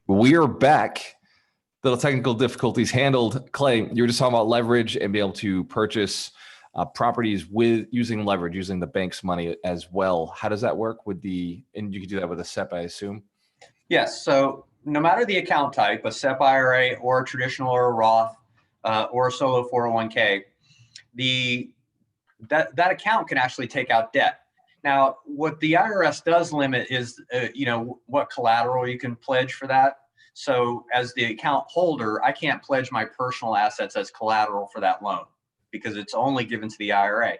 We are back. Little technical difficulties handled. Clay, you were just talking about leverage and be able to purchase properties with using leverage, using the bank's money as well. How does that work with and you can do that with a SEP, I assume? Yes. So no matter the account type, a SEP IRA or a traditional or a Roth or a solo 401k, that account can actually take out debt. Now, what the IRS does limit is, what collateral you can pledge for that. So as the account holder, I can't pledge my personal assets as collateral for that loan because it's only given to the IRA.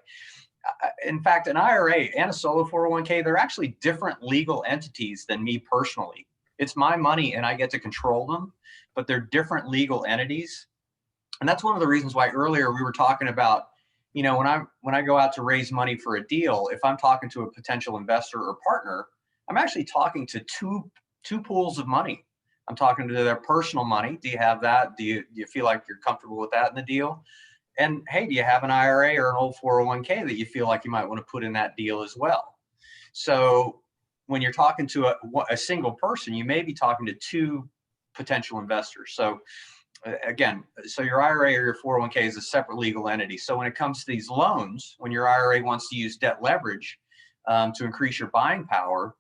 In fact, an IRA and a solo 401k, they're actually different legal entities than me personally. It's my money and I get to control them, but they're different legal entities. And that's one of the reasons why earlier we were talking about, when I go out to raise money for a deal, if I'm talking to a potential investor or partner, I'm actually talking to two pools of money. I'm talking to their personal money. Do you have that? Do you feel like you're comfortable with that in the deal? And hey, do you have an IRA or an old 401k that you feel like you might want to put in that deal as well? So when you're talking to a single person, you may be talking to two potential investors. So again, so your IRA or your 401k is a separate legal entity. So when it comes to these loans, when your IRA wants to use debt leverage to increase your buying power,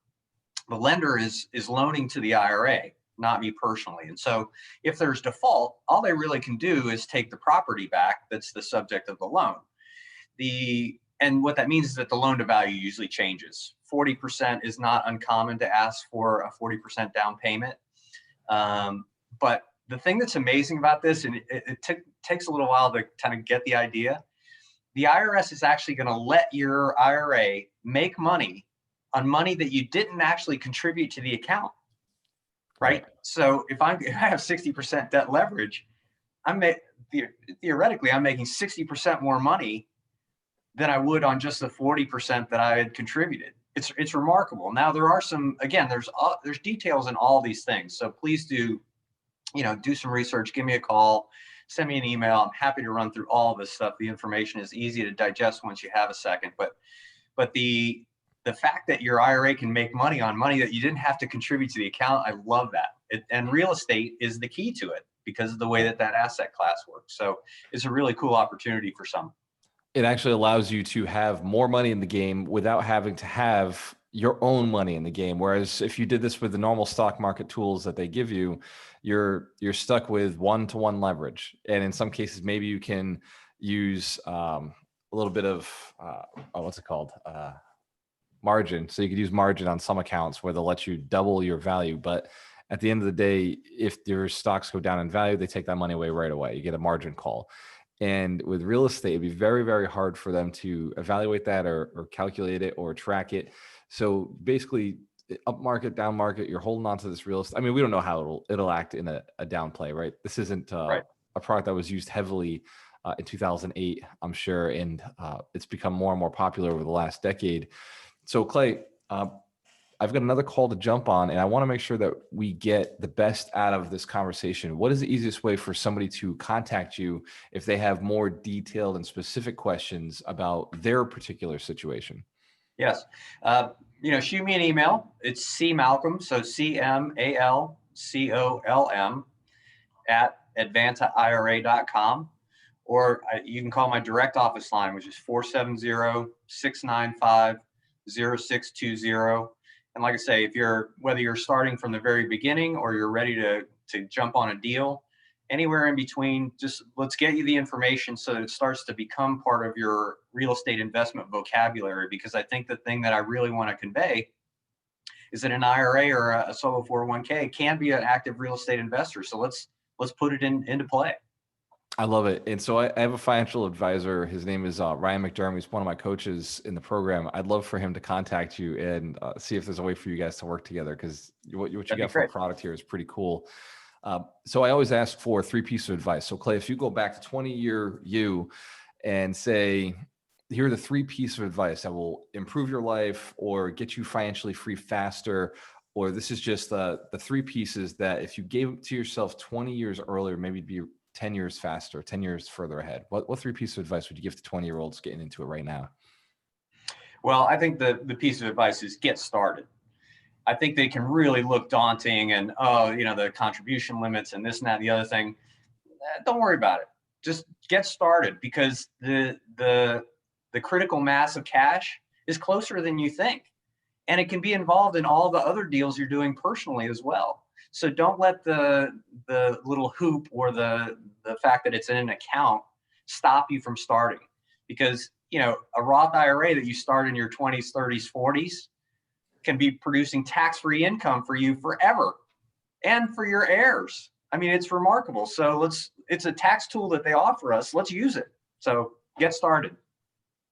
the lender is loaning to the IRA, not me personally. And so if there's default, all they really can do is take the property back that's the subject of the loan. And what that means is that the loan to value usually changes. 40% is not uncommon to ask for a 40% down payment. But the thing that's amazing about this, and it takes a little while to kind of get the idea, the IRS is actually going to let your IRA make money on money that you didn't actually contribute to the account. Right. So if I have 60% debt leverage, theoretically, I'm making 60% more money than I would on just the 40% that I had contributed. It's remarkable. Now there are there's details in all these things. So please do some research, give me a call, send me an email. I'm happy to run through all of this stuff. The information is easy to digest once you have a second, but the fact that your IRA can make money on money that you didn't have to contribute to the account, I love that. And real estate is the key to it because of the way that asset class works. So it's a really cool opportunity for some. It actually allows you to have more money in the game without having to have your own money in the game. Whereas if you did this with the normal stock market tools that they give you, you're stuck with 1-to-1 leverage. And in some cases, maybe you can use a little bit of, what's it called? Margin. So you could use margin on some accounts where they'll let you double your value. But at the end of the day, if your stocks go down in value, they take that money away right away. You get a margin call. And with real estate, it'd be very, very hard for them to evaluate that or calculate it or track it. So basically, up market, down market, you're holding on to this real estate. I mean, we don't know how it'll act in a down play, right? This isn't a product that was used heavily in 2008, I'm sure. And it's become more and more popular over the last decade. So Clay, I've got another call to jump on, and I want to make sure that we get the best out of this conversation. What is the easiest way for somebody to contact you if they have more detailed and specific questions about their particular situation? Yes. Shoot me an email. It's cmalcolm, so CMALCOLM at advantaira.com. Or you can call my direct office line, which is 470-695-0620. And like I say, whether you're starting from the very beginning or you're ready to jump on a deal, anywhere in between, just let's get you the information so that it starts to become part of your real estate investment vocabulary. Because I think the thing that I really want to convey is that an IRA or a solo 401k can be an active real estate investor. So let's put it into play. I love it. And so I have a financial advisor. His name is Ryan McDermott. He's one of my coaches in the program. I'd love for him to contact you and see if there's a way for you guys to work together, because what you got for a product here is pretty cool. So I always ask for 3 pieces of advice. So Clay, if you go back to 20-year you and say, here are the 3 pieces of advice that will improve your life or get you financially free faster, or this is just the 3 pieces that if you gave it to yourself 20 years earlier, maybe it'd be 10 years faster, 10 years further ahead. What 3 pieces of advice would you give to 20-year-olds getting into it right now? Well, I think the piece of advice is get started. I think they can really look daunting and, oh, the contribution limits and this and that and the other thing. Don't worry about it. Just get started, because the critical mass of cash is closer than you think. And it can be involved in all the other deals you're doing personally as well. So don't let the little hoop or the fact that it's in an account stop you from starting. Because, a Roth IRA that you start in your 20s, 30s, 40s can be producing tax-free income for you forever and for your heirs. I mean, it's remarkable. So it's a tax tool that they offer us. Let's use it. So get started.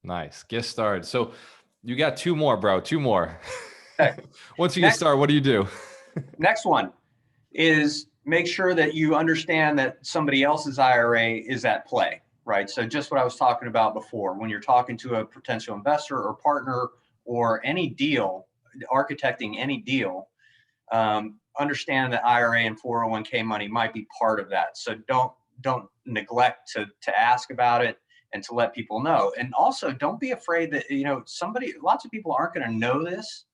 Nice. Get started. So you got two more, bro. Two more. Okay. Once you get started, what do you do? Next one is make sure that you understand that somebody else's IRA is at play, right? So just what I was talking about before, when you're talking to a potential investor or partner or any deal, architecting any deal, understand that IRA and 401k money might be part of that. So don't neglect to ask about it and to let people know. And also don't be afraid that, lots of people aren't going to know this.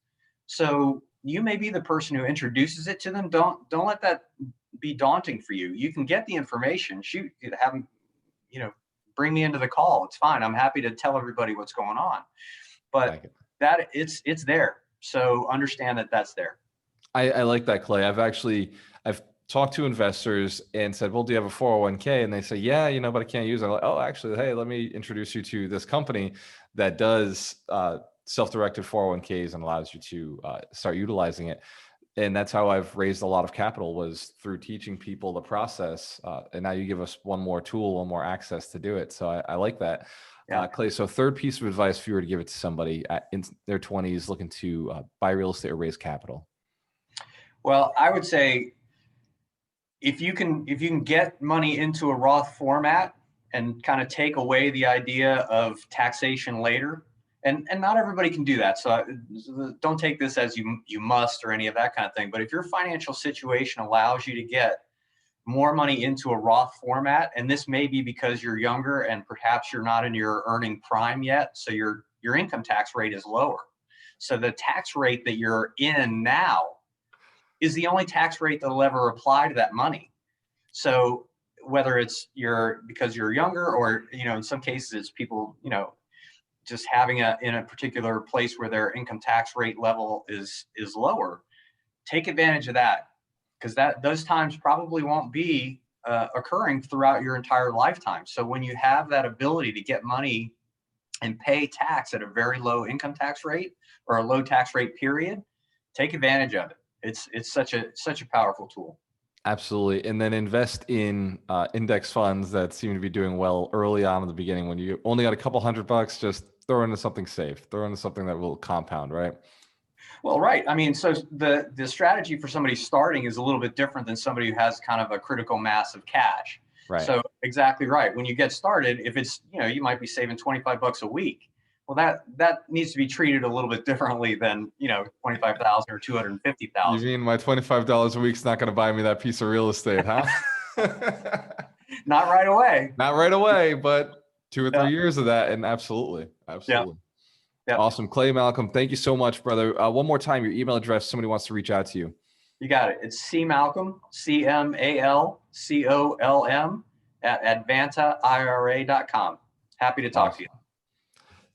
So you may be the person who introduces it to them. Don't let that be daunting for you. You can get the information, shoot, have them, bring me into the call. It's fine. I'm happy to tell everybody what's going on, but that it's there. So understand that that's there. I like that, Clay. I've talked to investors and said, well, do you have a 401k? And they say, yeah, but I can't use it. I'm like, oh, actually, hey, let me introduce you to this company that does self-directed 401ks and allows you to start utilizing it. And that's how I've raised a lot of capital, was through teaching people the process. And now you give us one more tool, one more access to do it. So I like that. Yeah. Clay, so third piece of advice, if you were to give it to somebody in their 20s looking to buy real estate or raise capital. Well, I would say if you can get money into a Roth format and kind of take away the idea of taxation later, and not everybody can do that. So don't take this as you must or any of that kind of thing. But if your financial situation allows you to get more money into a Roth format, and this may be because you're younger and perhaps you're not in your earning prime yet, so your income tax rate is lower. So the tax rate that you're in now is the only tax rate that'll ever apply to that money. So whether it's because you're younger, or in some cases it's people just having in a particular place where their income tax rate level is lower, take advantage of that, because those times probably won't be occurring throughout your entire lifetime. So when you have that ability to get money and pay tax at a very low income tax rate or a low tax rate period, take advantage of it. It's such a powerful tool. Absolutely. And then invest in index funds that seem to be doing well early on in the beginning. When you only got a couple $100, just throw into something safe, throw into something that will compound, right? Well, right. I mean, so the strategy for somebody starting is a little bit different than somebody who has kind of a critical mass of cash. Right. So exactly right. When you get started, if it's, you might be saving $25 a week. Well, that needs to be treated a little bit differently than, $25,000 or $250,000. You mean my $25 a week's not going to buy me that piece of real estate, huh? Not right away. Not right away, but 2 or 3 years of that, and absolutely. Yeah. Awesome. Clay, Malcom, thank you so much, brother. One more time, your email address, somebody wants to reach out to you. You got it. It's cmalcolm, CMALCOLM @advantaira.com. Happy to talk to you.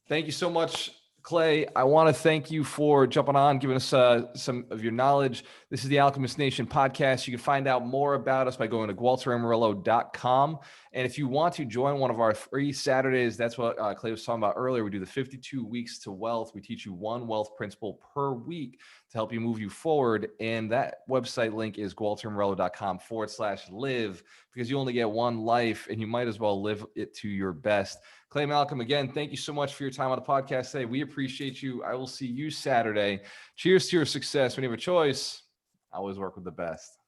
Thank you so much, Clay. I want to thank you for jumping on, giving us some of your knowledge. This is the Alchemist Nation podcast. You can find out more about us by going to gualteramarillo.com. And if you want to join one of our free Saturdays, that's what Clay was talking about earlier. We do the 52 weeks to wealth. We teach you one wealth principle per week to help you move you forward. And that website link is gualteramarillo.com/live, because you only get one life and you might as well live it to your best. Clay, Malcom, again, thank you so much for your time on the podcast today. We appreciate you. I will see you Saturday. Cheers to your success. When you have a choice, always work with the best.